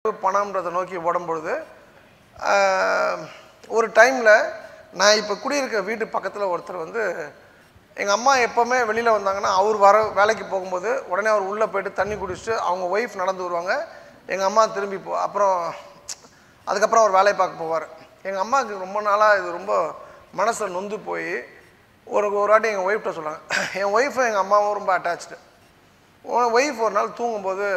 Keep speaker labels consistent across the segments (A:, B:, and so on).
A: பணம்ன்றதை நோக்கி ஓடும்பொழுது ஒரு டைமில் நான் இப்போ குடியிருக்க வீட்டு பக்கத்தில் ஒருத்தர் வந்து எங்கள் அம்மா எப்போவுமே வெளியில் வந்தாங்கன்னா அவர் வேலைக்கு போகும்போது உடனே அவர் உள்ளே போய்ட்டு தண்ணி குடிச்சிட்டு அவங்க ஒய்ஃப் நடந்து வருவாங்க. எங்கள் அம்மா திரும்பி அப்புறம் அதுக்கப்புறம் அவர் வேலையை பார்க்க போவார். எங்கள் அம்மாவுக்கு ரொம்ப நாளாக இது ரொம்ப மனசில் நொந்து போய் ஒரு வாட்டி எங்கள் ஒய்ஃப்ட்ட சொன்னாங்க. என் ஒய்ஃபும் எங்கள் அம்மாவும் ரொம்ப அட்டாச்சு. ஒய்ஃப் ஒரு நாள் தூங்கும்போது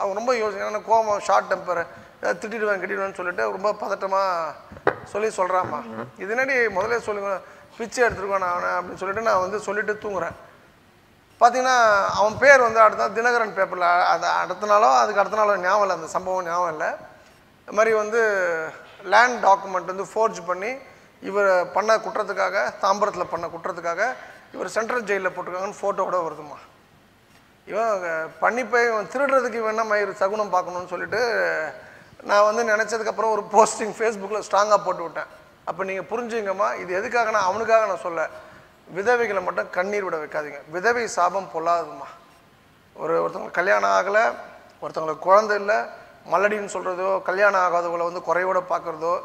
A: அவங்க ரொம்ப யோசிக்க கோபம் ஷார்ட் டெம்பர் ஏதாவது திட்டிடுவேன்னு சொல்லிட்டு ரொம்ப பதட்டமாக சொல்கிறாம்மா. இதனாடி முதல்ல சொல்லுங்க பிச்சை எடுத்துருக்கோம் நான் அப்படின்னு சொல்லிட்டு நான் வந்து சொல்லிட்டு தூங்குறேன். பார்த்தீங்கன்னா அவன் பேர் வந்து அடுத்த தினகரன் பேப்பரில் அது அடுத்த நாளோ அதுக்கு அடுத்த நாளோ ஞாபகம் இல்லை, அந்த சம்பவம் ஞாபகம் இல்லை. இது மாதிரி வந்து லேண்ட் டாக்குமெண்ட் வந்து ஃபோர்ஜ் பண்ணி இவர் பண்ண குற்றத்துக்காக தாம்பரத்தில் பண்ண குற்றத்துக்காக இவர் சென்ட்ரல் ஜெயிலில் போட்டிருக்காங்கன்னு ஃபோட்டோவோட வருதுமா. இவன் பண்ணி போய் இவன் திருடுறதுக்கு இவன் என்ன மயிறு சகுனம் பார்க்கணுன்னு சொல்லிட்டு நான் வந்து நினச்சதுக்கப்புறம் ஒரு போஸ்டிங் ஃபேஸ்புக்கில் ஸ்ட்ராங்காக போட்டு விட்டேன். அப்போ நீங்கள் புரிஞ்சுங்கம்மா, இது எதுக்காக நான் அவனுக்காக நான் சொல்ல, விதவைகளை மட்டும் கண்ணீர் விட வைக்காதீங்க. விதவை சாபம் பொல்லாதுமா. ஒருத்தவங்களுக்கு கல்யாணம் ஆகலை, ஒருத்தவங்களுக்கு குழந்தை இல்லை, மல்லடின்னு சொல்கிறதோ கல்யாணம் ஆகாதவங்களை வந்து குறையோடு பார்க்குறதோ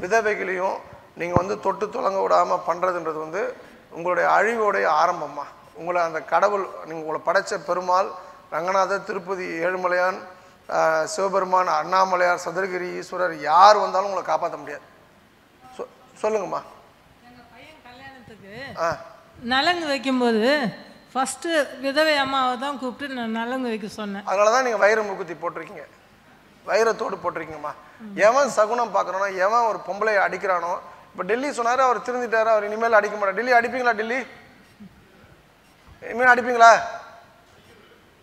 A: விதவைகளையும் நீங்கள் வந்து தொட்டு தொலங்க விடாமல் பண்ணுறதுன்றது வந்து உங்களுடைய அழிவோடைய ஆரம்பம்மா. உங்களை அந்த கடவுள் நீங்கள் உங்களை படைத்த பெருமாள் ரங்கநாதர், திருப்பதி ஏழுமலையான், சிவபெருமான், அண்ணாமலையார், சதுரகிரி ஈஸ்வரர் யார் வந்தாலும் உங்களை காப்பாற்ற முடியாது. சொல்லுங்கம்மா.
B: எங்கள் பையன் கல்யாணத்துக்கு நலங்கு வைக்கும்போது ஃபஸ்ட்டு விதவை அம்மாவை தான் கூப்பிட்டு நான் நலங்கு வைக்க சொன்னேன்.
A: அதனால தான் நீங்கள் வைர முக்குத்தி போட்டிருக்கீங்க, வைரத்தோடு போட்டிருக்கீங்கம்மா. எவன் சகுனம் பார்க்குறானோ, எவன் ஒரு பொம்பளையை அடிக்கிறானோ, இப்போ டெல்லி சொன்னார் அவர் திருந்திட்டார், அவர் இனிமேல் அடிக்க மாட்டார். டெல்லி அடிப்பீங்களா? டெல்லி இனிமேல் அடிப்பீங்களா?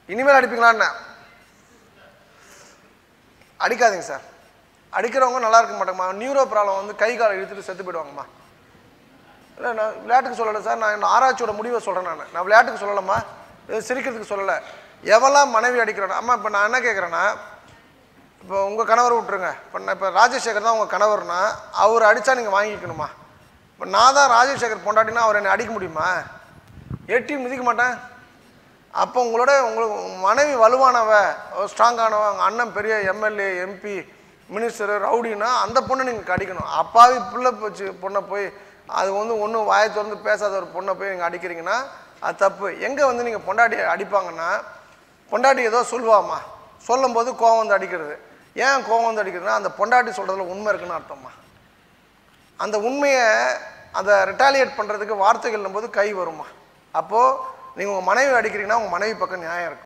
A: இனிமேல் அடிப்பீங்களான்னு அடிக்காதீங்க சார். அடிக்கிறவங்க நல்லா இருக்க மாட்டேங்கம்மா. நியூரோ ப்ராப்ளம் வந்து கை காலை இழுத்துட்டு செத்து போயிடுவாங்கம்மா. இல்லை நான் விளையாட்டுக்கு சொல்லலை சார், நான் ஆராய்ச்சியோட முடிவை சொல்கிறேன். நான் விளையாட்டுக்கு சொல்லலைம்மா, சிரிக்கிறதுக்கு சொல்லலை. எவெல்லாம் மனைவி அடிக்கிறானா அம்மா. இப்போ நான் என்ன கேட்குறேன்னா, இப்போ உங்கள் கணவர் விட்டுருங்க. இப்போ ராஜசேகர் தான் உங்கள் கணவர்னா அவர் அடித்தா நீங்கள் வாங்கிக்கணுமா? இப்போ நான் தான் ராஜசேகர் பொண்டாட்டினா அவர் என்னை அடிக்க முடியுமா? எட்டி மிதிக்க மாட்டேன். அப்போ உங்களுக்கு மனைவி வலுவானவ, ஸ்ட்ராங்கானவ, அவங்க அண்ணன் பெரிய எம்எல்ஏ, எம்பி, மினிஸ்டர், ரவுடின்னா அந்த பொண்ணை நீங்கள் அடிக்கணும். அப்பாவி பிள்ளை போச்சு பொண்ணை போய் அது வந்து ஒன்றும் வாயை திறந்து பேசாத ஒரு பொண்ணை போய் நீங்கள் அடிக்கிறீங்கன்னா அது தப்பு. எங்கே வந்து நீங்கள் பொண்டாட்டி அடிப்பாங்கன்னா, பொண்டாட்டி ஏதோ சொல்லுவாம்மா, சொல்லும் போது கோவம் வந்து அடிக்கிறது. ஏன் கோவம் வந்து அடிக்கிறதுனா அந்த பொண்டாட்டி சொல்கிறதுல உண்மை இருக்குன்னு அர்த்தம்மா. அந்த உண்மையை அதை ரிட்டாலியேட் பண்ணுறதுக்கு வார்த்தைகள்னும் போது கை வருமா. அப்போது நீங்கள் உங்கள் மனைவி அடிக்கிறீங்கன்னா உங்கள் மனைவி பக்கம் நியாயம் இருக்கும்.